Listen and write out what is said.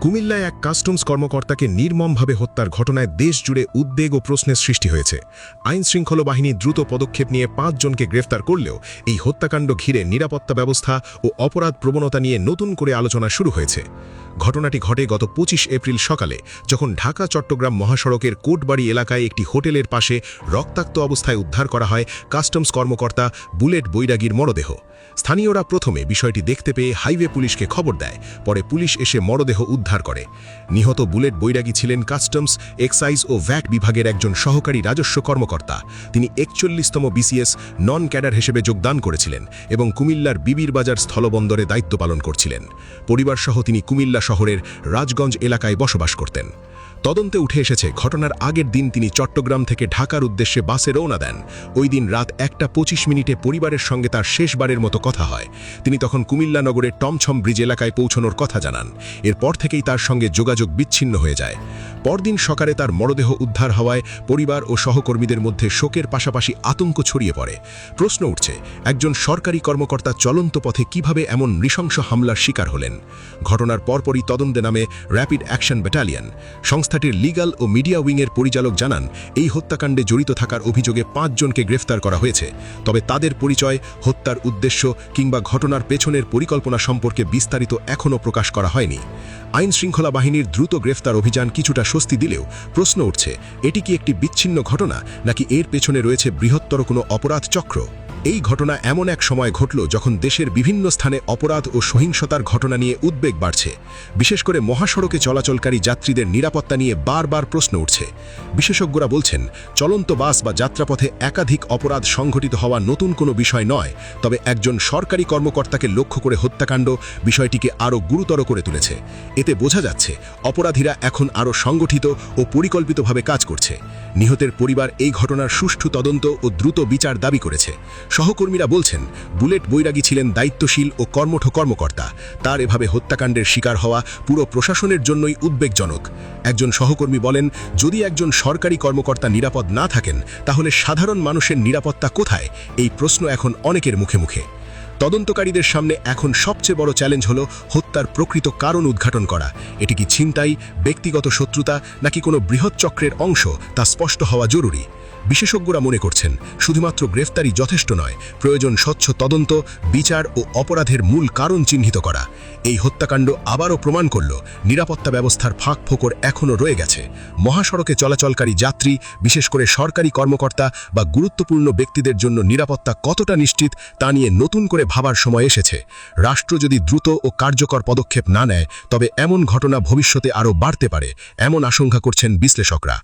কুমিল্লায় এক কাস্টমস কর্মকর্তাকে নির্মমভাবে হত্যার ঘটনায় দেশ জুড়ে উদ্বেগ ও প্রশ্নের সৃষ্টি হয়েছে। আইনশৃঙ্খলা বাহিনী দ্রুত পদক্ষেপ নিয়ে ৫ জনকে গ্রেফতার করলেও এই হত্যাকাণ্ড ঘিরে নিরাপত্তা ব্যবস্থা ও অপরাধ প্রবণতা নিয়ে নতুন করে আলোচনা শুরু হয়েছে। ঘটনাটি ঘটে গত ২৫ এপ্রিল সকালে, যখন ঢাকা চট্টগ্রাম মহাসড়কের কোটবাড়ি এলাকায় একটি হোটেলের পাশে রক্তাক্ত অবস্থায় উদ্ধার করা হয় কাস্টমস কর্মকর্তা বুলেট বৈরাগীর মরদেহ। স্থানীয়রা প্রথমে বিষয়টি দেখতে পেয়ে হাইওয়ে পুলিশকে খবর দেয়, পরে পুলিশ এসে মরদেহ উদ্ধার করে। নিহত বুলেট বৈরাগী ছিলেন কাস্টমস, এক্সাইজ ও ভ্যাট বিভাগের একজন সহকারী রাজস্ব কর্মকর্তা। তিনি ৪১তম বিসিএস নন ক্যাডার হিসেবে যোগদান করেছিলেন এবং কুমিল্লার বিবির বাজার স্থলবন্দরে দায়িত্ব পালন করছিলেন। পরিবারসহ তিনি কুমিল্লা শহরের রাজগঞ্জ এলাকায় বসবাস করতেন। তদন্তে উঠে এসেছে, ঘটনার আগের দিন তিনি চট্টগ্রাম থেকে ঢাকার উদ্দেশ্যে বাসে রওনা দেন। ওই দিন রাত ১টা ২৫ পরিবারের সঙ্গে তার শেষবারের মতো কথা হয়। তিনি তখন কুমিল্লা নগরের টমছম ব্রিজ এলাকায় পৌঁছানোর কথা জানান। এরপর থেকেই তার সঙ্গে যোগাযোগ বিচ্ছিন্ন হয়ে যায়। পরদিন সকালে তার মরদেহ উদ্ধার হওয়ায় পরিবার ও সহকর্মীদের মধ্যে শোকের পাশাপাশি আতঙ্ক ছড়িয়ে পড়ে। প্রশ্ন উঠছে, একজন সরকারি কর্মকর্তা চলন্ত পথে কিভাবে এমন নৃশংস হামলার শিকার হলেন? ঘটনার পরপরই তদন্তে নামে র্যাপিড অ্যাকশন ব্যাটালিয়ন। সংস্থাটির লিগ্যাল ও মিডিয়া উইংয়ের পরিচালক জানান, এই হত্যাকাণ্ডে জড়িত থাকার অভিযোগে ৫ জনকে গ্রেফতার করা হয়েছে। তবে তাদের পরিচয়, হত্যার উদ্দেশ্য কিংবা ঘটনার পেছনের পরিকল্পনা সম্পর্কে বিস্তারিত এখনও প্রকাশ করা হয়নি। আইনশৃঙ্খলা বাহিনীর দ্রুত গ্রেফতার অভিযান কিছুটা স্বস্তি দিলেও প্রশ্ন উঠছে, এটি কি একটি বিচ্ছিন্ন ঘটনা, নাকি এর পেছনে রয়েছে বৃহত্তর কোনো অপরাধ চক্র? এই ঘটনা এমন এক সময় ঘটল যখন দেশের বিভিন্ন স্থানে অপরাধ ও সহিংসতার ঘটনা নিয়ে উদ্বেগ বাড়ছে। বিশেষ করে মহাসড়কে চলাচলকারী যাত্রীদের নিরাপত্তা নিয়ে বারবার প্রশ্ন উঠছে। বিশেষজ্ঞরা বলছেন, চলন্ত বাস বা যাত্রাপথে একাধিক অপরাধ সংঘটিত হওয়া নতুন কোনো বিষয় নয়, তবে একজন সরকারি কর্মকর্তাকে লক্ষ্য করে হত্যাকাণ্ড বিষয়টিকে আরও গুরুতর করে তুলেছে। এতে বোঝা যাচ্ছে, অপরাধীরা এখন আরও সংগঠিত ও পরিকল্পিতভাবে কাজ করছে। নিহতের পরিবার এই ঘটনার সুষ্ঠু তদন্ত ও দ্রুত বিচার দাবি করেছে। সহকর্মীরা বলছেন, বুলেট বৈরাগী ছিলেন দায়িত্বশীল ও কর্মঠ কর্মকর্তা। তার এভাবে হত্যাকাণ্ডের শিকার হওয়া পুরো প্রশাসনের জন্যই উদ্বেগজনক। একজন সহকর্মী বলেন, যদি একজন সরকারি কর্মকর্তা নিরাপদ না থাকেন, তাহলে সাধারণ মানুষের নিরাপত্তা কোথায়? এই প্রশ্ন এখন অনেকের মুখে মুখে। তদন্তকারীদের সামনে এখন সবচেয়ে বড় চ্যালেঞ্জ হলো হত্যার প্রকৃত কারণ উদ্ঘাটন করা। এটি কি ছিনতাই, ব্যক্তিগত শত্রুতা, নাকি কোনো বৃহৎ চক্রের অংশ, তা স্পষ্ট হওয়া জরুরি। বিশেষজ্ঞরা মনে করছেন, শুধুমাত্র গ্রেফতারি যথেষ্ট নয়, প্রয়োজন স্বচ্ছ তদন্ত, বিচার ও অপরাধের মূল কারণ চিহ্নিত করা। এই হত্যাকাণ্ড আবারও প্রমাণ করল, নিরাপত্তা ব্যবস্থার ফাঁকফোকর এখনও রয়ে গেছে। মহাসড়কে চলাচলকারী যাত্রী, বিশেষ করে সরকারি কর্মকর্তা বা গুরুত্বপূর্ণ ব্যক্তিদের জন্য নিরাপত্তা কতটা নিশ্চিত, তা নিয়ে নতুন করে ভাবার সময় এসেছে। রাষ্ট্র যদি দ্রুত ও কার্যকর পদক্ষেপ না নেয়, তবে এমন ঘটনা ভবিষ্যতে আরও বাড়তে পারে, এমন আশঙ্কা করছেন বিশ্লেষকরা।